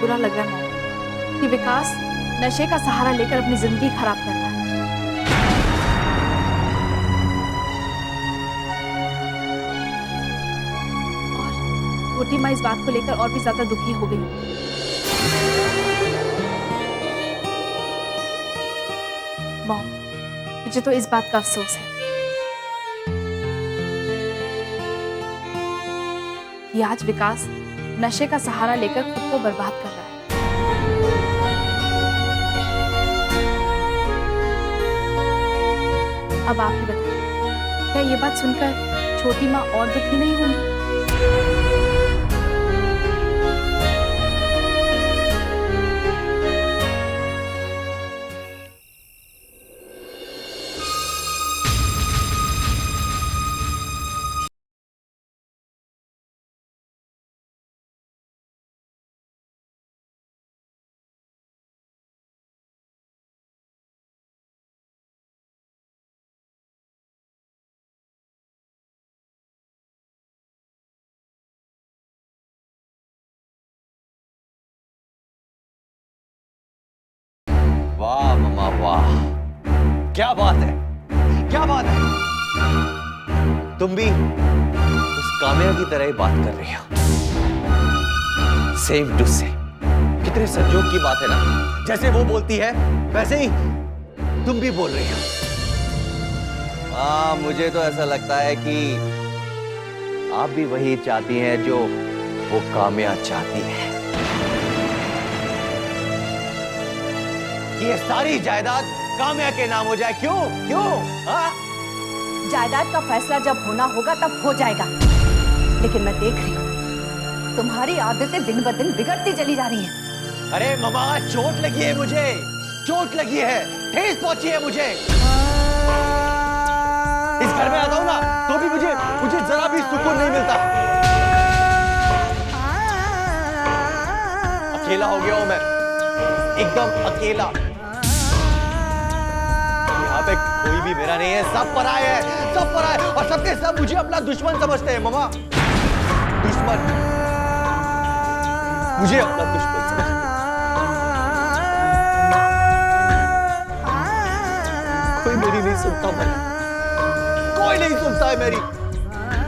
बुरा लग रहा है मॉम कि विकास नशे का सहारा लेकर अपनी जिंदगी खराब कर रहा है। और छोटी माँ इस बात को लेकर और भी ज्यादा दुखी हो गई। मॉम, मुझे तो इस बात का अफसोस है कि आज विकास नशे का सहारा लेकर खुद को बर्बाद कर रहा है। अब आप ही बताइए, क्या ये बात सुनकर छोटी माँ और दुखी नहीं होंगी? वाह मम्मा वाह, क्या बात है, क्या बात है। तुम भी उस काम्या की तरह ही बात कर रही हो, सेम टू सेम। कितने संजोग की बात है ना, जैसे वो बोलती है वैसे ही तुम भी बोल रही हो। हाँ, मुझे तो ऐसा लगता है कि आप भी वही चाहती हैं जो वो काम्या चाहती है, कि ये सारी जायदाद काम्या के नाम हो जाए। क्यों क्यों? हाँ? जायदाद का फैसला जब होना होगा तब हो जाएगा, लेकिन मैं देख रही हूँ तुम्हारी आदतें दिन ब दिन बिगड़ती चली जा रही हैं। अरे मामा, चोट लगी है मुझे, चोट लगी है, ठेस पहुंची है मुझे। इस घर में आता हूं ना तो भी मुझे जरा भी सुकून नहीं मिलता। अकेला हो गया हूं मैं, एकदम अकेला। यहाँ पे कोई भी मेरा नहीं है, सब पराये है, सब पराये, और सबके सब मुझे अपना दुश्मन समझते हैं। मामा, दुश्मन, मुझे अपना दुश्मन समझते हैं। कोई मेरी नहीं सुनता भाई, कोई नहीं सुनता है मेरी।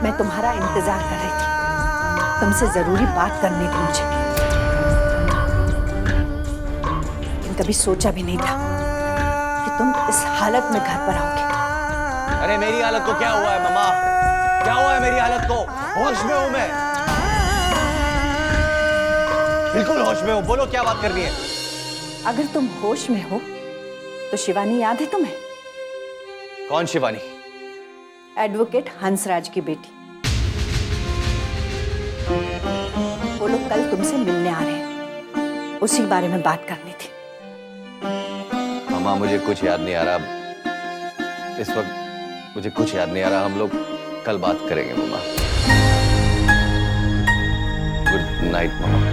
मैं तुम्हारा इंतजार कर रही थी, तुमसे जरूरी बात करनी थी मुझे, लेकिन कभी सोचा भी नहीं था कि तुम इस हालत में घर पर आओगे। अरे मेरी हालत को क्या हुआ है मामा, क्या हुआ है मेरी हालत को? होश में हूं मैं, बिल्कुल होश में हूं। बोलो क्या बात करनी है। अगर तुम होश में हो तो शिवानी याद है तुम्हें? कौन शिवानी? एडवोकेट हंसराज की बेटी। वो लोग कल तुमसे मिलने आ रहे हैं, उसी बारे में बात करनी थी। मामा, मुझे कुछ याद नहीं आ रहा इस वक्त, मुझे कुछ याद नहीं आ रहा। हम लोग कल बात करेंगे मामा। गुड नाइट मामा।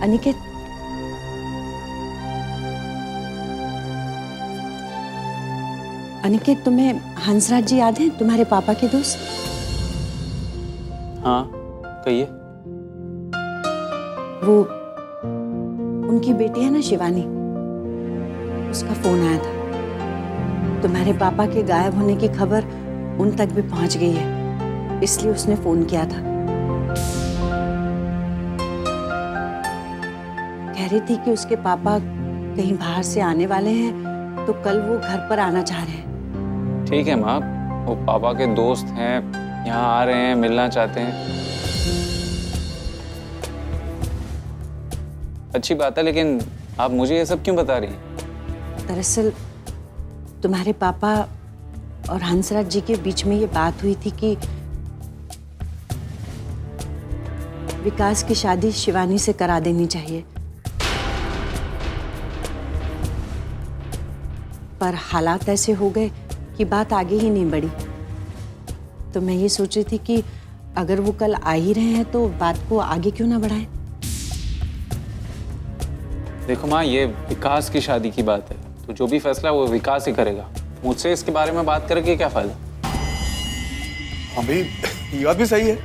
अनिकेत, अनिकेत, तुम्हें हंसराज जी याद हैं, तुम्हारे पापा के दोस्त? हाँ, कहिए। वो उनकी बेटी है ना शिवानी, उसका फोन आया था। तुम्हारे पापा के गायब होने की खबर उन तक भी पहुंच गई है, इसलिए उसने फोन किया था। कह रही थी कि उसके पापा कहीं बाहर से आने वाले हैं, तो कल वो घर पर आना चाह रहे हैं। ठीक है माँ, वो पापा के दोस्त हैं, यहाँ आ रहे हैं, मिलना चाहते हैं, अच्छी बात है, लेकिन आप मुझे ये सब क्यों बता रही हैं? दरअसल तुम्हारे पापा और हंसराज जी के बीच में ये बात हुई थी कि विकास की शादी शिवानी से करा देनी चाहिए, पर हालात ऐसे हो गए कि बात आगे ही नहीं बढ़ी। तो मैं ये सोच रही थी कि अगर वो कल आ ही रहे हैं तो बात को आगे क्यों ना बढ़ाएं। देखो माँ, ये विकास की शादी की बात है, तो जो भी फैसला वो विकास ही करेगा। मुझसे इसके बारे में बात करके क्या फायदा? हाँ भाई, ये बात भी सही है।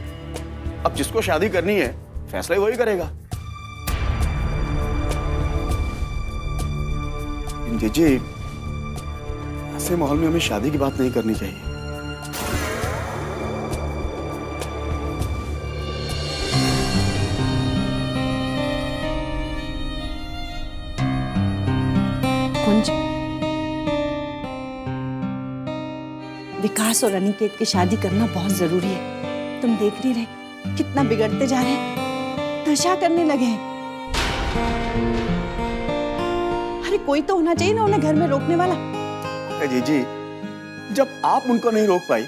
अब जिसको शादी करनी है फैसला ही वही करेगा। जीजी, ऐसे माहौल में हमें शादी की बात नहीं करनी चाहिए। कुंज, विकास और अनिकेत की शादी करना बहुत जरूरी है। तुम देख नहीं रहे कितना बिगड़ते जा रहे हैं, नशा करने लगे हैं। अरे कोई तो होना चाहिए ना उन्हें घर में रोकने वाला। जीजी, जब आप उनको नहीं रोक पाई,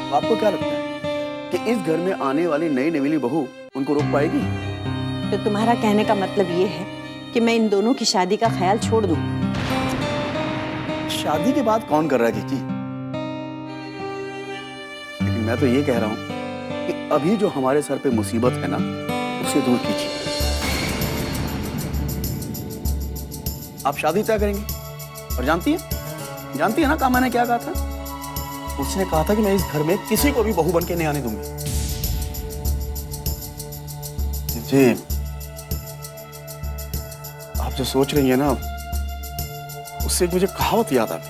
तो आपको क्या लगता है कि इस घर में आने वाली नई नवेली बहू उनको रोक पाएगी? तो तुम्हारा कहने का मतलब ये है कि मैं इन दोनों की शादी का ख्याल छोड़ दूं? शादी के बाद कौन कर रहा है जीजी? लेकिन मैं तो ये कह रहा हूं कि अभी जो हमारे सर पे मुसीबत है ना, उसे दूर कीजिए। आप शादी तय करेंगे, और जानती है ना काम मैंने क्या कहा था? उसने कहा था कि मैं इस घर में किसी को भी बहू बन के नहीं आने दूंगी। जी, आप जो सोच रही है ना, उससे मुझे कहावत याद आ गई,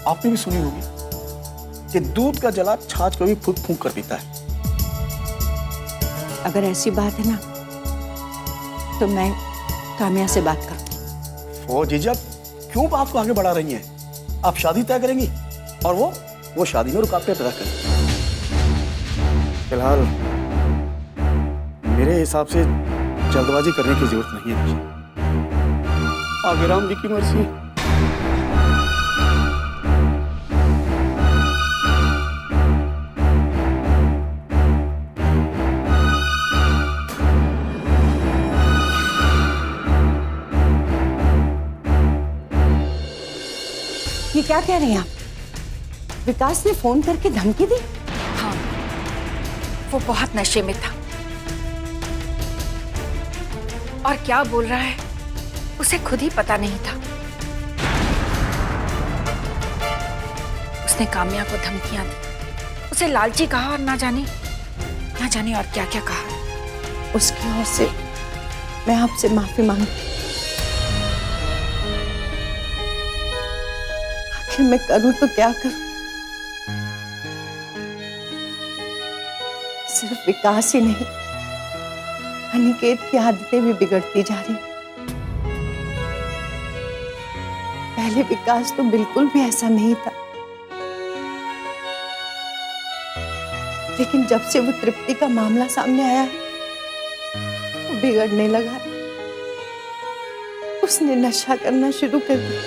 आपने भी सुनी होगी कि दूध का जला छाछ कभी फूंक फूंक कर पीता है। अगर ऐसी बात है ना, तो मैं काम्या से बात करूं। ओ जीजा, क्यों बात को आगे बढ़ा रही हैं? आप शादी तय करेंगी और वो शादी में रुकावटें पैदा करेंगे। फिलहाल मेरे हिसाब से जल्दबाजी करने की जरूरत नहीं है। आगे राम जी की मर्जी। ये क्या कह रही हैं आप? विकास ने फोन करके धमकी दी? हाँ, वो बहुत नशे में था और क्या बोल रहा है उसे खुद ही पता नहीं था। उसने काम्या को धमकियां दी, उसे लालची कहा और ना जाने और क्या क्या कहा। उसकी ओर से मैं आपसे माफी मांगती। आखिर मैं करूं तो क्या करूं? सिर्फ विकास ही नहीं, अनिकेत की आदतें भी बिगड़ती जा रही। पहले विकास तो बिल्कुल भी ऐसा नहीं था, लेकिन जब से वो तृप्ति का मामला सामने आया है, वो बिगड़ने लगा है। उसने नशा करना शुरू कर दिया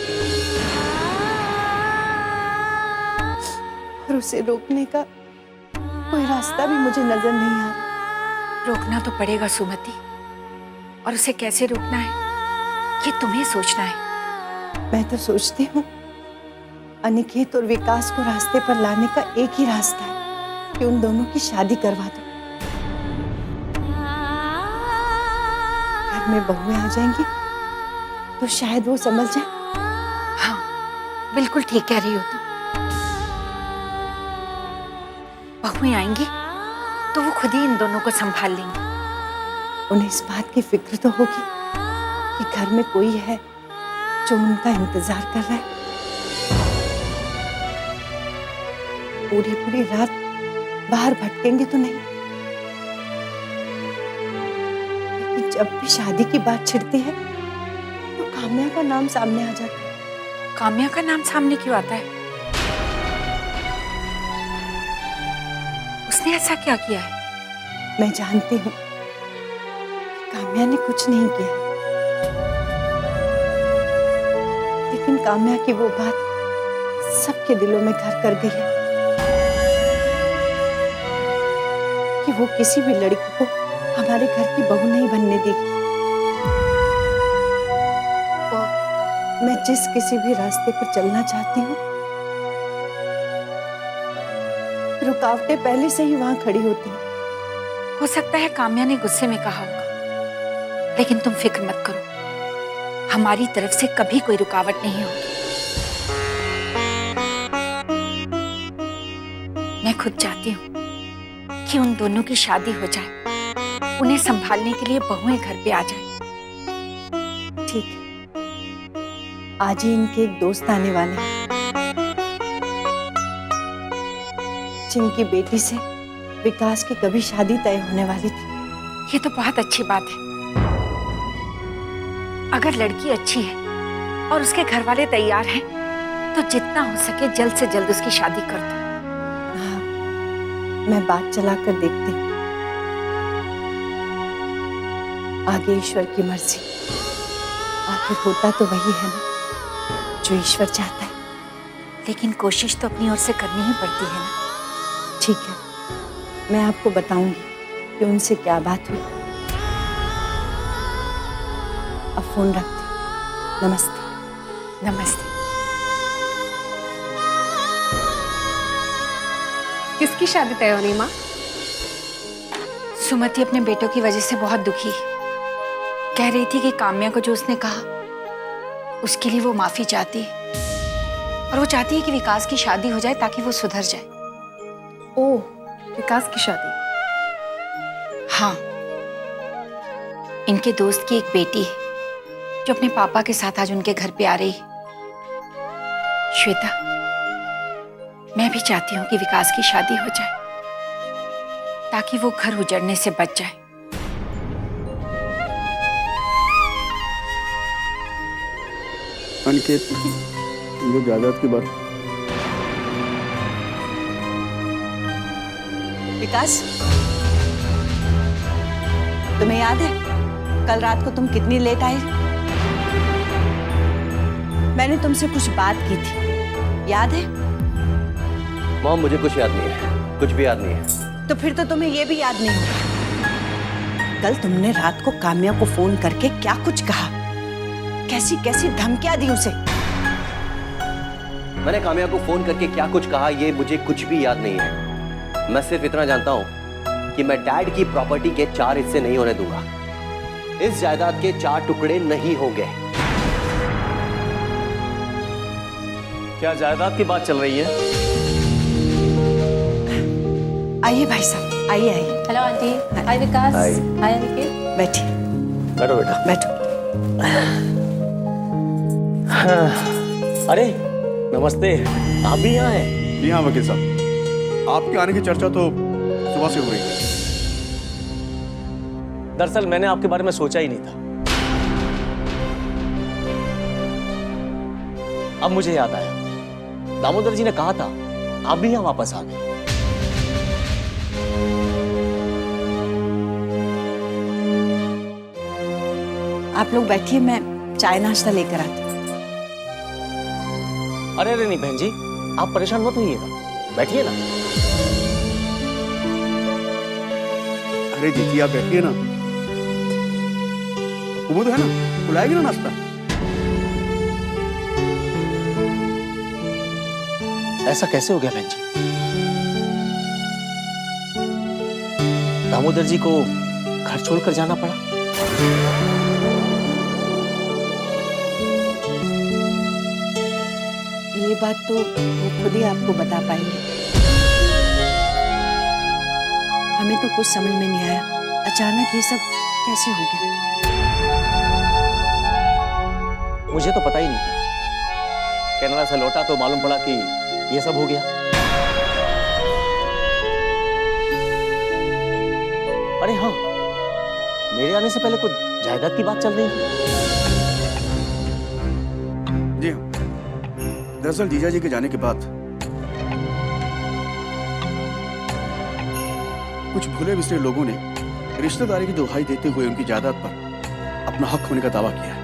और उसे रोकने का कोई रास्ता भी मुझे नजर नहीं आ रहा। रोकना तो पड़ेगा सुमति, और उसे कैसे रोकना है ये तुम्हें सोचना है। मैं तो सोचती हूँ अनिकेत और विकास को रास्ते पर लाने का एक ही रास्ता है कि उन दोनों की शादी करवा दो। घर में बहुएं आ जाएंगी तो शायद वो समझ जाए। हाँ, बिल्कुल ठीक कह रही हो तुम। बहुएं आएंगी तो वो खुद ही इन दोनों को संभाल लेंगी। उन्हें इस बात की फिक्र तो होगी कि घर में कोई है जो उनका इंतजार कर रहा है। पूरी पूरी रात बाहर भटकेंगे तो नहीं, लेकिन जब भी शादी की बात छिड़ती है तो काम्या का नाम सामने आ जाता है। काम्या का नाम सामने क्यों आता है? उसने ऐसा क्या किया है? मैं जानती हूँ काम्या ने कुछ नहीं किया, लेकिन काम्या की वो बात सबके दिलों में घर कर गई है कि वो किसी भी लड़की को हमारे घर की बहू नहीं बनने देगी। और मैं जिस किसी भी रास्ते पर चलना चाहती हूँ, रुकावटें पहले से ही वहां खड़ी होती हैं। हो सकता है काम्या ने गुस्से में कहा होगा, लेकिन तुम फिक्र मत करो, हमारी तरफ से कभी कोई रुकावट नहीं होगी। मैं खुद चाहती हूँ कि उन दोनों की शादी हो जाए, उन्हें संभालने के लिए बहुएं घर पे आ जाए। ठीक है, आज ही इनके एक दोस्त आने वाले हैं जिनकी बेटी से विकास की कभी शादी तय होने वाली थी। ये तो बहुत अच्छी बात है। अगर लड़की अच्छी है और उसके घर वाले तैयार हैं, तो जितना हो सके जल्द से जल्द उसकी शादी कर दो। हाँ, मैं बात चलाकर देखती हूँ, आगे ईश्वर की मर्जी। आखिर होता तो वही है ना जो ईश्वर चाहता है। लेकिन कोशिश तो अपनी ओर से करनी ही पड़ती है ना। ठीक है, मैं आपको बताऊंगी कि उनसे क्या बात हुई। अब फोन रखती। नमस्ते। नमस्ते। किसकी शादी तय होनी माँ? सुमति अपने बेटों की वजह से बहुत दुखी है। कह रही थी कि काम्या को जो उसने कहा उसके लिए वो माफी चाहती है, और वो चाहती है कि विकास की शादी हो जाए ताकि वो सुधर जाए। ओह, विकास की शादी? हाँ, इनके दोस्त की एक बेटी है जो अपने पापा के साथ आज उनके घर पे आ रही है। श्वेता, मैं भी चाहती हूँ कि विकास की शादी हो जाए ताकि वो घर उजड़ने से बच जाए। अनिकेत, ये जायदाद की बात। विकास, तुम्हें याद है कल रात को तुम कितनी लेट आए? मैंने तुमसे कुछ बात की थी, याद है? मॉम, मुझे कुछ याद नहीं है, कुछ भी याद नहीं है। तो फिर तो तुम्हें यह भी याद नहीं होगा कल तुमने रात को काम्या को फोन करके क्या कुछ कहा, कैसी कैसी धमकियां दी उसे। मैंने काम्या को फोन करके क्या कुछ कहा, ये मुझे कुछ भी याद नहीं है। मैं सिर्फ इतना जानता हूं कि मैं डैड की प्रॉपर्टी के 4 हिस्से नहीं होने दूंगा। इस जायदाद के 4 टुकड़े नहीं होंगे। क्या जायदाद की बात चल रही है? आइए भाई साहब, आइए आइए। Hello aunty. Hi Vikas. Hi. Hi Aniket. बैठिए बैठो बेटा। बैठो। अरे नमस्ते, आप भी यहाँ हैं? जी हाँ वकील साहब, आपके आने की चर्चा तो सुबह से हो रही है। दरअसल मैंने आपके बारे में सोचा ही नहीं था। अब मुझे याद आया, दामोदर जी ने कहा था आप भी यहाँ वापस आ गए। आप लोग बैठिए, मैं चाय नाश्ता लेकर आती हूँ। अरे अरे नहीं बहन जी, आप परेशान मत होइएगा, बैठिए ना। अरे जीजी आप बैठिए ना, कुमुद है ना, बुलाएगी ना नाश्ता। ऐसा कैसे हो गया बहन जी? दामोदर जी को घर छोड़कर जाना पड़ा? ये बात तो वो खुद ही आपको बता पाएंगे। हमें तो कुछ समझ में नहीं आया, अचानक ये सब कैसे हो गया। मुझे तो पता ही नहीं था। कनाडा से लौटा तो मालूम पड़ा कि ये सब हो गया। अरे हाँ, मेरे आने से पहले कुछ जायदाद की बात चल रही थी। जी हाँ, दरअसल जीजा जी के जाने के बाद कुछ भूले बिसरे लोगों ने रिश्तेदारी की दुहाई देते हुए उनकी जायदाद पर अपना हक होने का दावा किया है।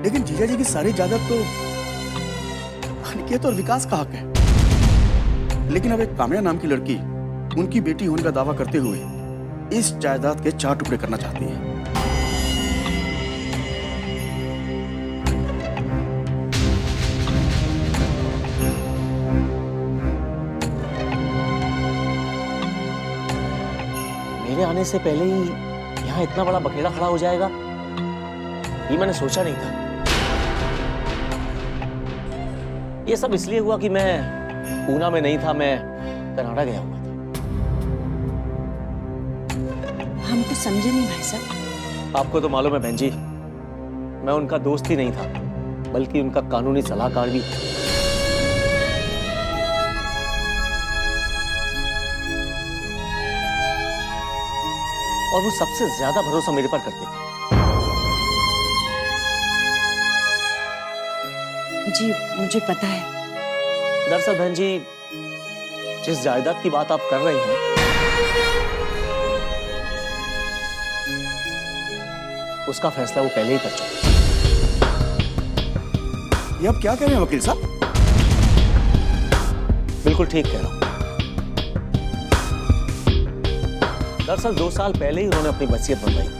लेकिन जीजा जी की सारी जायदाद तो अनिकेत और विकास का हक है। लेकिन अब एक काम्या नाम की लड़की उनकी बेटी होने का दावा करते हुए इस जायदाद के 4 टुकड़े करना चाहती है। मेरे आने से पहले ही यहाँ इतना बड़ा बखेड़ा खड़ा हो जाएगा, ये मैंने सोचा नहीं था। ये सब इसलिए हुआ कि मैं पूना में नहीं था, मैं कनाडा गया हुआ था। हम तो समझे नहीं भाई साहब। आपको तो मालूम है बहन जी, मैं उनका दोस्त ही नहीं था, बल्कि उनका कानूनी सलाहकार भी था। और वो सबसे ज्यादा भरोसा मेरे पर करते थे। जी मुझे पता है। दरअसल बहन जी, जिस जायदाद की बात आप कर रहे हैं, उसका फैसला वो पहले ही कर चुके। ये आप क्या कह रहे हैं वकील साहब? बिल्कुल ठीक कह रहा हूं। दरअसल 2 साल पहले ही उन्होंने अपनी वसीयत बनवाई थी।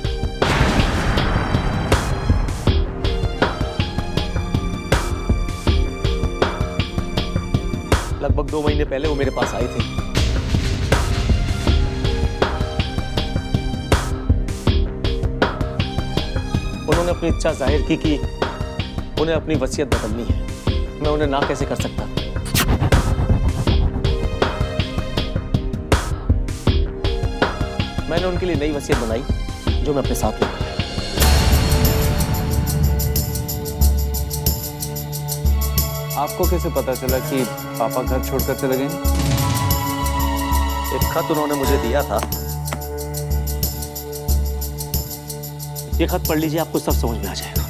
लगभग 2 महीने पहले वो मेरे पास आए थे। उन्होंने अपनी इच्छा जाहिर की कि उन्हें अपनी वसीयत बदलनी है। मैं उन्हें ना कैसे कर सकता? मैंने उनके लिए नई वसीयत बनाई, जो मैं अपने साथ लेकर आया। आपको कैसे पता चला कि पापा घर छोड़कर चले गए? एक खत उन्होंने मुझे दिया था। ये खत पढ़ लीजिए, आपको सब समझ में आ जाएगा।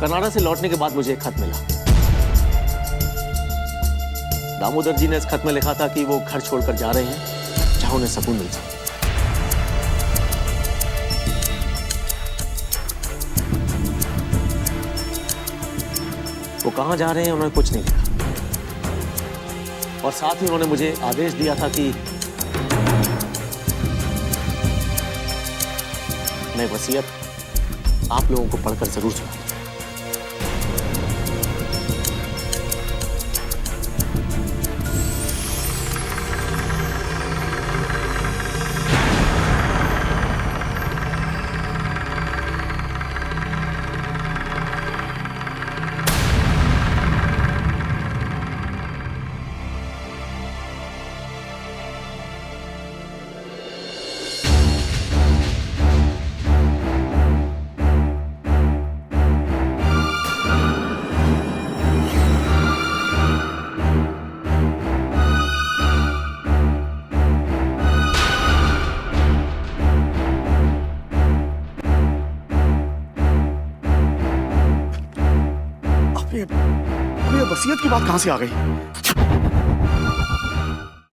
कनाडा से लौटने के बाद मुझे एक खत मिला। दामोदर जी ने इस खत में लिखा था कि वो घर छोड़कर जा रहे हैं, जहां उन्हें सुकून मिल जाए। वो कहां जा रहे हैं उन्होंने कुछ नहीं लिखा, और साथ ही उन्होंने मुझे आदेश दिया था कि मैं वसीयत आप लोगों को पढ़कर जरूर सुनाऊं। अब ये वसीयत की बात कहां से आ गई?